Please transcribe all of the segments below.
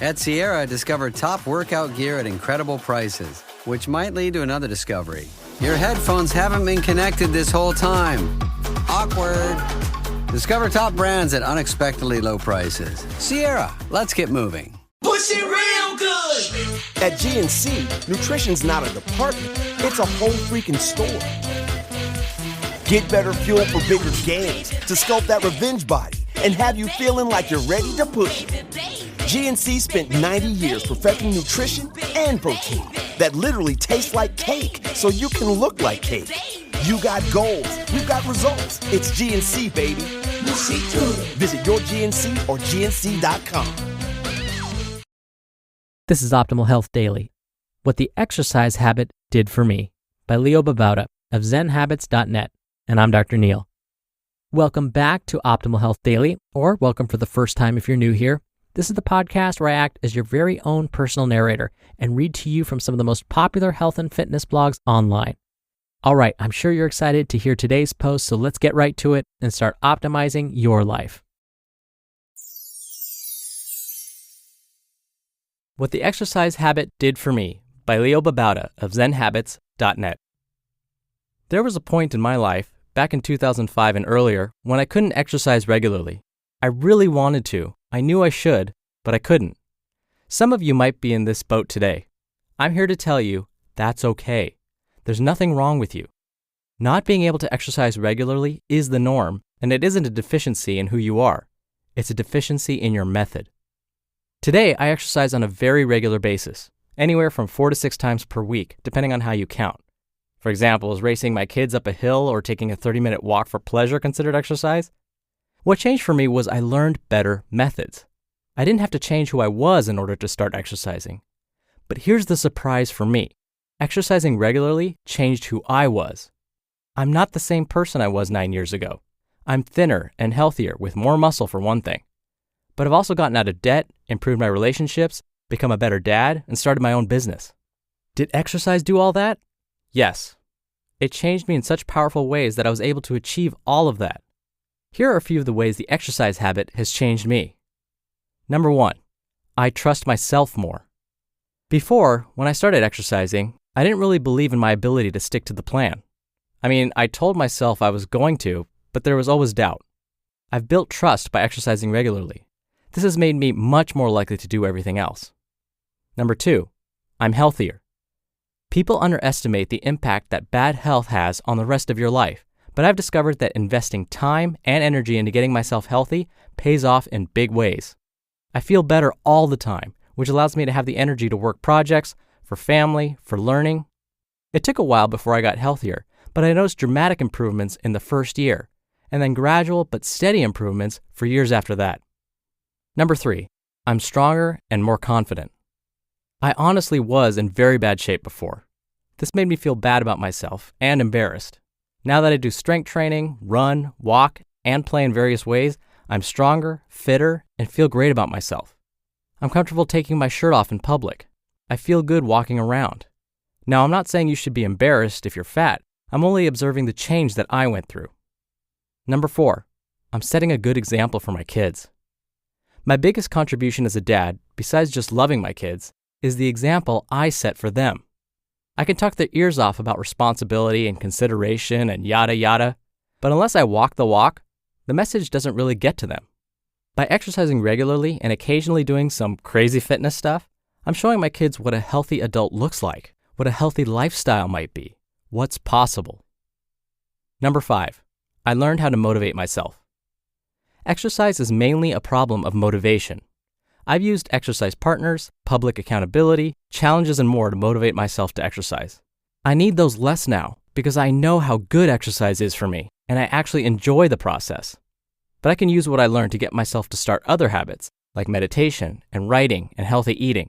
At Sierra, discover top workout gear at incredible prices, which might lead to another discovery. Your headphones haven't been connected this whole time. Awkward. Discover top brands at unexpectedly low prices. Sierra, let's get moving. Push it real good! At GNC, nutrition's not a department, it's a whole freaking store. Get better fuel for bigger gains to sculpt that revenge body and have you feeling like you're ready to push it. GNC spent 90 years perfecting nutrition and protein that literally taste like cake so you can look like cake. You got goals, we've got results. It's GNC, baby. Visit your GNC or GNC.com. This is Optimal Health Daily. What the Exercise Habit Did for Me by Babauta of ZenHabits.net. And I'm Dr. Neil. Welcome back to Optimal Health Daily, or welcome for the first time if you're new here. This is the podcast where I act as your very own personal narrator and read to you from some of the most popular health and fitness blogs online. All right, I'm sure you're excited to hear today's post, so let's get right to it and start optimizing your life. What the Exercise Habit Did for Me by Babauta of ZenHabits.net. There was a point in my life, back in 2005 and earlier, when I couldn't exercise regularly. I really wanted to. I knew I should, but I couldn't. Some of you might be in this boat today. I'm here to tell you that's okay. There's nothing wrong with you. Not being able to exercise regularly is the norm, and it isn't a deficiency in who you are. It's a deficiency in your method. Today, I exercise on a very regular basis, anywhere from 4 to 6 times per week, depending on how you count. For example, is racing my kids up a hill or taking a 30-minute walk for pleasure considered exercise? What changed for me was I learned better methods. I didn't have to change who I was in order to start exercising. But here's the surprise for me. Exercising regularly changed who I was. I'm not the same person I was 9 years ago. I'm thinner and healthier with more muscle for one thing. But I've also gotten out of debt, improved my relationships, become a better dad, and started my own business. Did exercise do all that? Yes. It changed me in such powerful ways that I was able to achieve all of that. Here are a few of the ways the exercise habit has changed me. Number 1, I trust myself more. Before, when I started exercising, I didn't really believe in my ability to stick to the plan. I mean, I told myself I was going to, but there was always doubt. I've built trust by exercising regularly. This has made me much more likely to do everything else. Number 2, I'm healthier. People underestimate the impact that bad health has on the rest of your life, but I've discovered that investing time and energy into getting myself healthy pays off in big ways. I feel better all the time, which allows me to have the energy to work projects, for family, for learning. It took a while before I got healthier, but I noticed dramatic improvements in the first year, and then gradual but steady improvements for years after that. Number 3, I'm stronger and more confident. I honestly was in very bad shape before. This made me feel bad about myself and embarrassed. Now that I do strength training, run, walk, and play in various ways, I'm stronger, fitter, and feel great about myself. I'm comfortable taking my shirt off in public. I feel good walking around. Now, I'm not saying you should be embarrassed if you're fat. I'm only observing the change that I went through. Number 4, I'm setting a good example for my kids. My biggest contribution as a dad, besides just loving my kids, is the example I set for them. I can talk their ears off about responsibility and consideration and yada yada, but unless I walk the walk, the message doesn't really get to them. By exercising regularly and occasionally doing some crazy fitness stuff, I'm showing my kids what a healthy adult looks like, what a healthy lifestyle might be, what's possible. Number 5, I learned how to motivate myself. Exercise is mainly a problem of motivation. I've used exercise partners, public accountability, challenges, and more to motivate myself to exercise. I need those less now because I know how good exercise is for me, and I actually enjoy the process. But I can use what I learned to get myself to start other habits, like meditation and writing and healthy eating.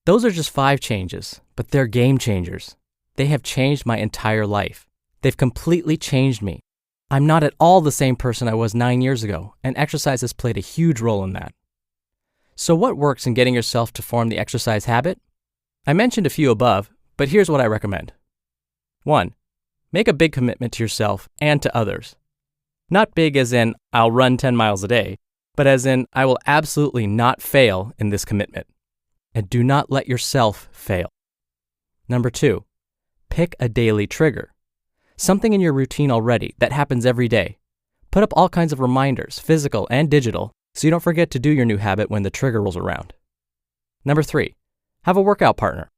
Those are just 5 changes, but they're game changers. They have changed my entire life. They've completely changed me. I'm not at all the same person I was 9 years ago, and exercise has played a huge role in that. So what works in getting yourself to form the exercise habit? I mentioned a few above, but here's what I recommend. 1, make a big commitment to yourself and to others. Not big as in, I'll run 10 miles a day, but as in, I will absolutely not fail in this commitment. And do not let yourself fail. Number 2, pick a daily trigger. Something in your routine already that happens every day. Put up all kinds of reminders, physical and digital, so you don't forget to do your new habit when the trigger rolls around. Number 3, have a workout partner.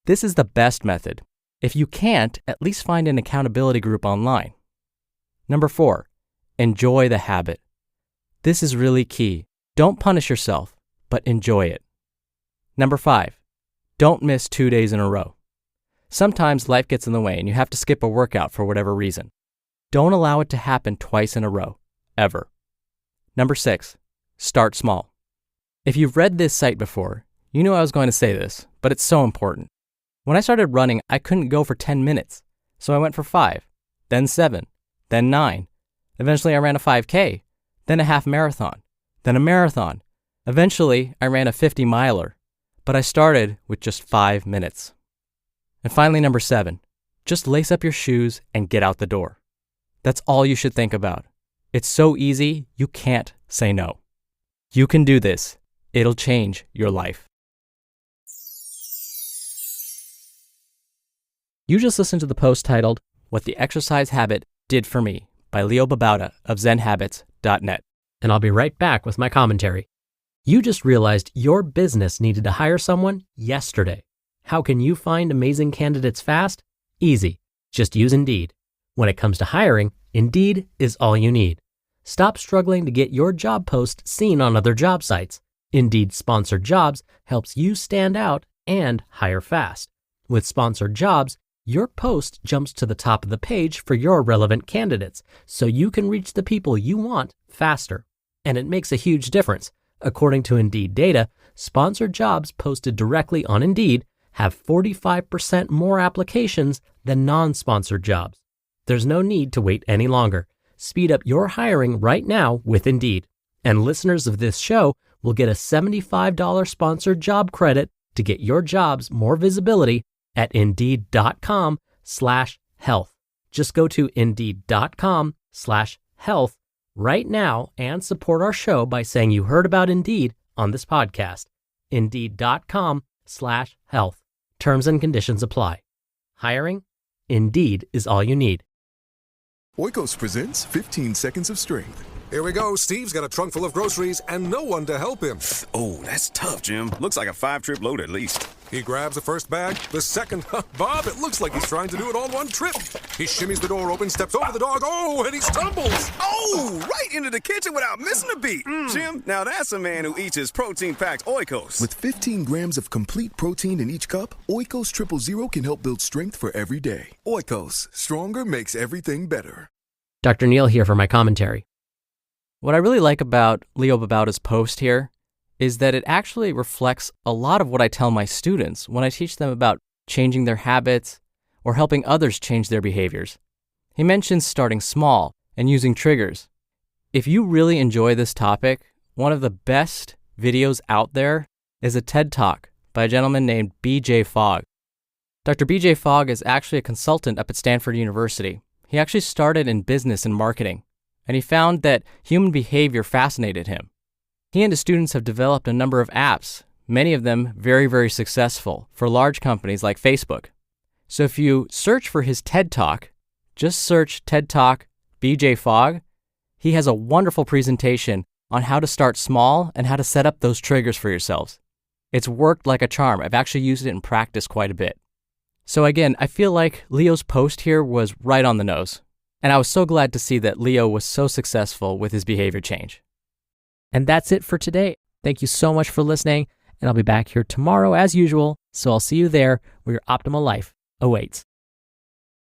This is the best method. If you can't, at least find an accountability group online. Number 4, enjoy the habit. This is really key. Don't punish yourself, but enjoy it. Number 5, don't miss 2 days in a row. Sometimes life gets in the way and you have to skip a workout for whatever reason. Don't allow it to happen twice in a row, ever. Number 6, start small. If you've read this site before, you knew I was going to say this, but it's so important. When I started running, I couldn't go for 10 minutes, so I went for 5, then 7, then 9. Eventually I ran a 5K, then a half marathon, then a marathon. Eventually I ran a 50-miler, but I started with just 5 minutes. And finally, number 7, just lace up your shoes and get out the door. That's all you should think about. It's so easy, you can't say no. You can do this. It'll change your life. You just listened to the post titled, What the Exercise Habit Did for Me by Leo Babauta of ZenHabits.net. And I'll be right back with my commentary. You just realized your business needed to hire someone yesterday. How can you find amazing candidates fast? Easy. Just use Indeed. When it comes to hiring, Indeed is all you need. Stop struggling to get your job post seen on other job sites. Indeed Sponsored Jobs helps you stand out and hire fast. With Sponsored Jobs, your post jumps to the top of the page for your relevant candidates, so you can reach the people you want faster. And it makes a huge difference. According to Indeed data, Sponsored Jobs posted directly on Indeed have 45% more applications than non-sponsored jobs. There's no need to wait any longer. Speed up your hiring right now with Indeed. And listeners of this show will get a $75 sponsored job credit to get your jobs more visibility at Indeed.com/health. Just go to Indeed.com/health right now and support our show by saying you heard about Indeed on this podcast. Indeed.com/health. Terms and conditions apply. Hiring? Indeed is all you need. Oikos presents 15 Seconds of Strength. Here we go. Steve's got a trunk full of groceries and no one to help him. Oh, that's tough, Jim. Looks like a 5-trip load at least. He grabs the first bag, the second. Bob, it looks like he's trying to do it all in one trip. He shimmies the door open, steps over the dog. Oh, and he stumbles. Oh, right into the kitchen without missing a beat. Jim, now that's a man who eats his protein-packed Oikos. With 15 grams of complete protein in each cup, Oikos Triple Zero can help build strength for every day. Oikos, stronger makes everything better. Dr. Neil here for my commentary. What I really like about Leo Babauta's post here is that it actually reflects a lot of what I tell my students when I teach them about changing their habits or helping others change their behaviors. He mentions starting small and using triggers. If you really enjoy this topic, one of the best videos out there is a TED Talk by a gentleman named B.J. Fogg. Dr. B.J. Fogg is actually a consultant up at Stanford University. He actually started in business and marketing, and he found that human behavior fascinated him. He and his students have developed a number of apps, many of them very, very successful for large companies like Facebook. So if you search for his TED Talk, just search TED Talk BJ Fogg, he has a wonderful presentation on how to start small and how to set up those triggers for yourselves. It's worked like a charm. I've actually used it in practice quite a bit. So again, I feel like Leo's post here was right on the nose. And I was so glad to see that Leo was so successful with his behavior change. And that's it for today. Thank you so much for listening, and I'll be back here tomorrow as usual, so I'll see you there where your optimal life awaits.